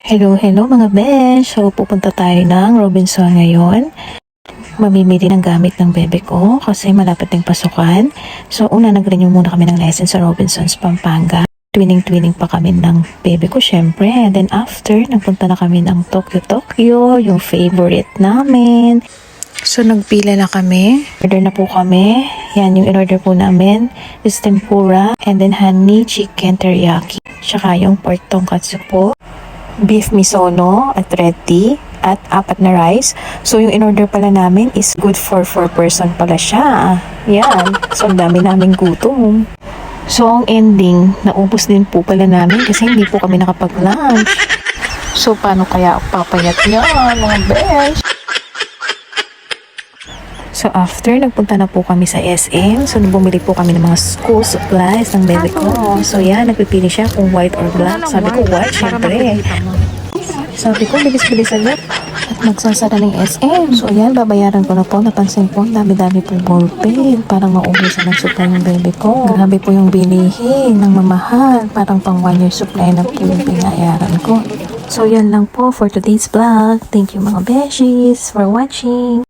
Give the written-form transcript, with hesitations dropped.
Hello mga besh! So, pupunta tayo ng Robinson ngayon. Mamimili ng gamit ng bebe ko kasi malapit ng pasukan. So, una nag-renew muna kami ng license sa Robinsons, Pampanga. Twinning pa kami ng bebe ko syempre. And then after, nagpunta na kami ng Tokyo, yung favorite namin. So, nagpila na kami. Order na po kami. Yan, yung in-order po namin is tempura and then honey chicken teriyaki. Tsaka yung pork tonkatsu po. Beef misono at red tea at 4 na rice. So, yung in-order pala namin is good for 4 person pala siya. Yan. So, ang dami naming gutom. So, ang ending, naubos din po pala namin kasi hindi po kami nakapag-lunch. So, paano kaya papayat yan, mga besh? So, after, nagpunta na po kami sa SM. So, bumili po kami ng mga school supplies ng bebe ko. So, yan, nagpipili siya kung white or black. Sabi ko, white, syempre. Sabi ko, bilis-bilisan niya. At magsasara ng SM. So, yan, babayaran ko na po. Napansin po, dami-dami po ballpen. Parang maubusan ng supply ng bebe ko. Grabe po yung bilihin ng mamahal. Parang pang 1 year supply na po yung pinayaran ko. So, yan lang po for today's vlog. Thank you mga beshies for watching.